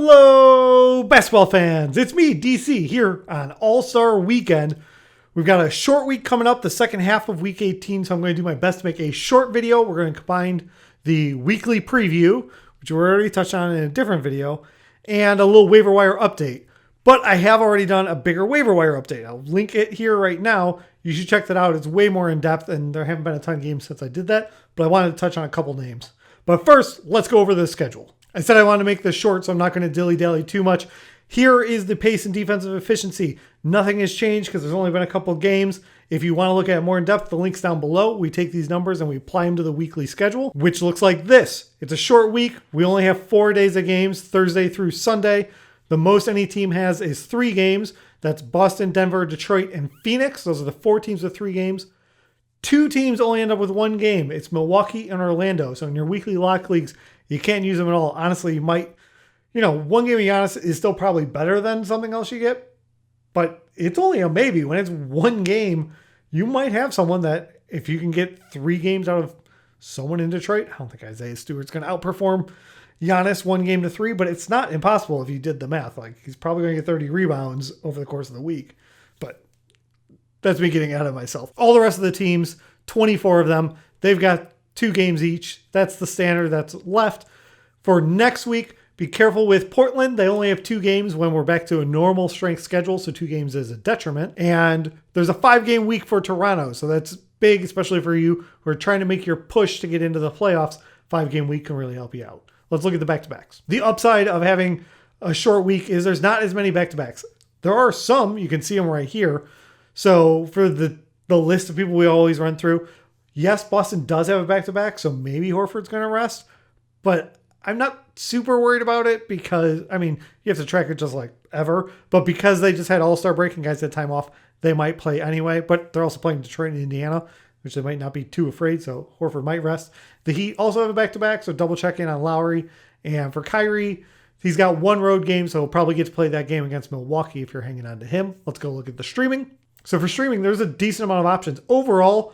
Hello, basketball fans. It's me, DC, here on All-Star Weekend. We've got a short week coming up, the second half of Week 18, so I'm going to do my best to make a short video. We're going to combine the weekly preview, which we already touched on in a different video, and a little waiver wire update. But I have already done a bigger waiver wire update. I'll link it here right now. You should check that out. It's way more in-depth, and there haven't been a ton of games since I did that, but I wanted to touch on a couple names. But first, let's go over the schedule. I said I wanted to make this short, so I'm not going to dilly-dally too much. Here is the pace and defensive efficiency. Nothing has changed because there's only been a couple games. If you want to look at it more in depth, the link's down below. We take these numbers and we apply them to the weekly schedule, which looks like this. It's a short week. We only have 4 days of games, Thursday through Sunday. The most any team has is 3 games. That's Boston, Denver, Detroit, and Phoenix. Those are the 4 teams with 3 games. 2 teams only end up with 1 game. It's Milwaukee and Orlando. So in your weekly lock leagues, you can't use them at all. Honestly, you might, 1 game of Giannis is still probably better than something else you get, but it's only a maybe. When it's 1 game, you might have someone that if you can get 3 games out of someone in Detroit, I don't think Isaiah Stewart's going to outperform Giannis 1 game to 3, but it's not impossible if you did the math. Like, he's probably going to get 30 rebounds over the course of the week, but that's me getting ahead of myself. All the rest of the teams, 24 of them, they've got 2 games each. That's the standard that's left. For next week, be careful with Portland. They only have 2 games when we're back to a normal strength schedule, so 2 games is a detriment. And there's a 5-game week for Toronto, so that's big, especially for you who are trying to make your push to get into the playoffs. 5-game week can really help you out. Let's look at the back-to-backs. The upside of having a short week is there's not as many back-to-backs. There are some. You can see them right here. So for the list of people we always run through, yes, Boston does have a back-to-back, so maybe Horford's going to rest. But I'm not super worried about it because, you have to track it just like ever. But because they just had All-Star break and guys had time off, they might play anyway. But they're also playing Detroit and Indiana, which they might not be too afraid, so Horford might rest. The Heat also have a back-to-back, so double check in on Lowry. And for Kyrie, he's got 1 road game, so he'll probably get to play that game against Milwaukee if you're hanging on to him. Let's go look at the streaming. So for streaming, there's a decent amount of options. Overall,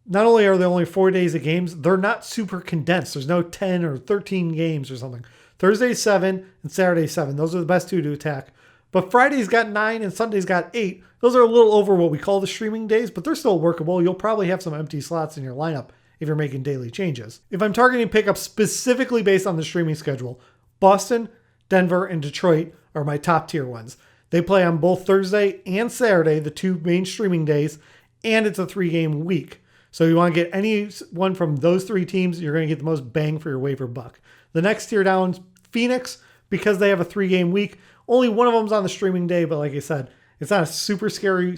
not only are there only 4 days of games, they're not super condensed. There's no 10 or 13 games or something. Thursday 7 and Saturday 7. Those are the best 2 to attack. But Friday's got 9 and Sunday's got 8. Those are a little over what we call the streaming days, but they're still workable. You'll probably have some empty slots in your lineup if you're making daily changes. If I'm targeting pickups specifically based on the streaming schedule, Boston, Denver, and Detroit are my top tier ones. They play on both Thursday and Saturday, the 2 main streaming days, and it's a 3-game week. So you want to get any one from those 3 teams, you're going to get the most bang for your waiver buck. The next tier down is Phoenix, because they have a 3-game week. Only one of them's on the streaming day, but like I said, it's not a super scary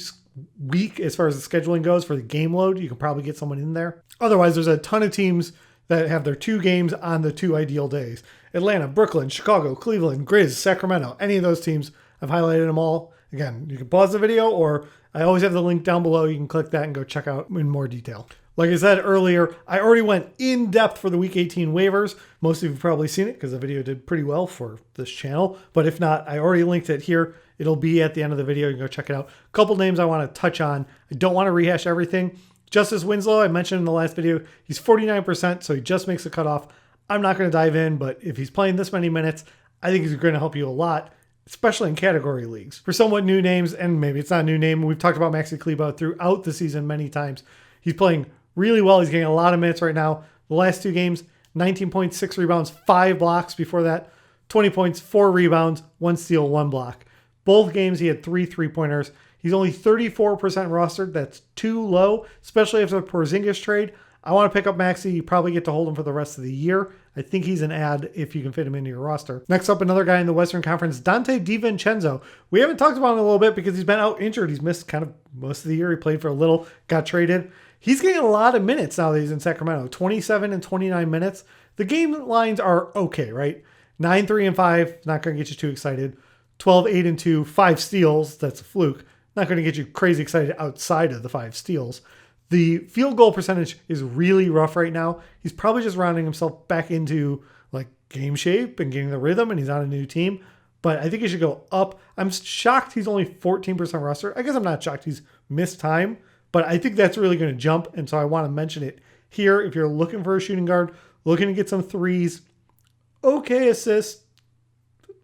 week as far as the scheduling goes for the game load. You can probably get someone in there. Otherwise, there's a ton of teams that have their 2 games on the 2 ideal days. Atlanta, Brooklyn, Chicago, Cleveland, Grizz, Sacramento, any of those teams. I've highlighted them all. Again, you can pause the video, or I always have the link down below. You can click that and go check out in more detail. Like I said earlier, I already went in depth for the Week 18 waivers. Most of you have probably seen it because the video did pretty well for this channel. But if not, I already linked it here. It'll be at the end of the video. You can go check it out. A couple names I want to touch on. I don't want to rehash everything. Justice Winslow, I mentioned in the last video, he's 49%, so he just makes the cutoff. I'm not going to dive in, but if he's playing this many minutes, I think he's going to help you a lot, especially in category leagues. For somewhat new names, and maybe it's not a new name, we've talked about Maxi Kleber throughout the season many times. He's playing really well. He's getting a lot of minutes right now. The last 2 games, 19 points, 6 rebounds, 5 blocks before that. 20 points, 4 rebounds, 1 steal, 1 block. Both games he had 3 3-pointers. He's only 34% rostered. That's too low, especially after the Porzingis trade. I want to pick up Maxi. You probably get to hold him for the rest of the year. I think he's an ad if you can fit him into your roster. Next up, another guy in the Western Conference, Dante DiVincenzo. We haven't talked about him a little bit because he's been out injured. He's missed kind of most of the year. He played for a little, got traded. He's getting a lot of minutes now that he's in Sacramento, 27 and 29 minutes. The game lines are okay, right? 9, 3, and 5, not going to get you too excited. 12, 8, and 2, 5 steals. That's a fluke. Not going to get you crazy excited outside of the 5 steals. The field goal percentage is really rough right now. He's probably just rounding himself back into like game shape and getting the rhythm, and he's on a new team. But I think he should go up. I'm shocked he's only 14% roster. I guess I'm not shocked he's missed time, but I think that's really going to jump. And so I want to mention it here. If you're looking for a shooting guard, looking to get some threes, okay assist,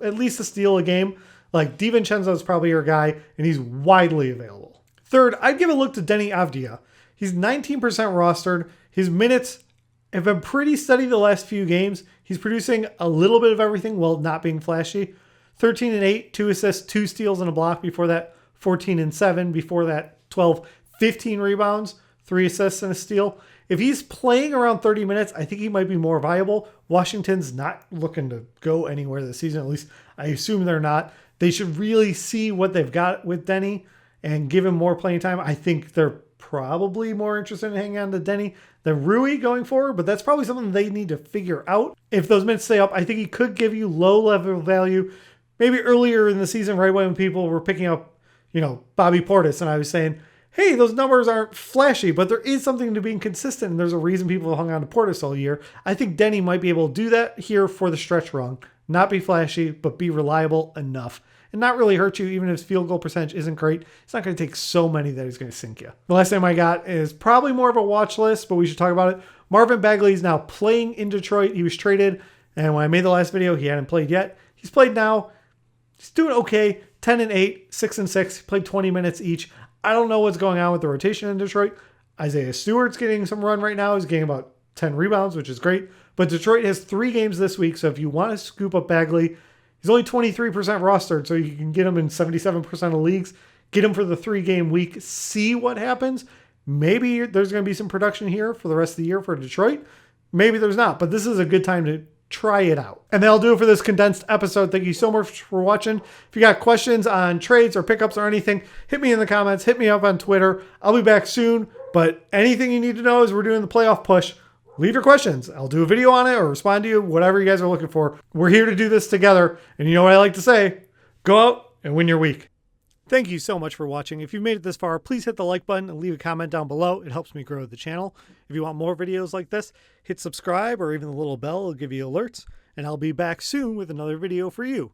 at least a steal a game, like DiVincenzo is probably your guy, and he's widely available. Third, I'd give a look to Denny Avdia. He's 19% rostered. His minutes have been pretty steady the last few games. He's producing a little bit of everything while not being flashy. 13 and 8, 2 assists, 2 steals, and a block. Before that, 14 and 7. Before that, 12, 15 rebounds, 3 assists, and a steal. If he's playing around 30 minutes, I think he might be more viable. Washington's not looking to go anywhere this season. At least I assume they're not. They should really see what they've got with Denny and give him more playing time. I think they're probably more interested in hanging on to Denny than Rui going forward, but that's probably something they need to figure out. If those minutes stay up, I think he could give you low level value. Maybe earlier in the season, right when people were picking up, Bobby Portis, and I was saying, hey, those numbers aren't flashy, but there is something to being consistent, and there's a reason people have hung on to Portis all year. I think Denny might be able to do that here for the stretch run. Not be flashy, but be reliable enough. And not really hurt you, even if his field goal percentage isn't great. It's not going to take so many that he's going to sink you. The last name I got is probably more of a watch list, but we should talk about it. Marvin Bagley is now playing in Detroit. He was traded, and when I made the last video, he hadn't played yet. He's played now. He's doing okay. 10 and 8, 6 and 6. He played 20 minutes each. I don't know what's going on with the rotation in Detroit. Isaiah Stewart's getting some run right now. He's getting about 10 rebounds, which is great. But Detroit has 3 games this week, so if you want to scoop up Bagley, he's only 23% rostered, so you can get him in 77% of leagues. Get him for the 3-game week. See what happens. Maybe there's going to be some production here for the rest of the year for Detroit. Maybe there's not, but this is a good time to try it out. And that'll do it for this condensed episode. Thank you so much for watching. If you got questions on trades or pickups or anything, hit me in the comments. Hit me up on Twitter. I'll be back soon, but anything you need to know is we're doing the playoff push. Leave your questions. I'll do a video on it or respond to you, whatever you guys are looking for. We're here to do this together. And you know what I like to say? Go out and win your week. Thank you so much for watching. If you've made it this far, please hit the like button and leave a comment down below. It helps me grow the channel. If you want more videos like this, hit subscribe or even the little bell will give you alerts. And I'll be back soon with another video for you.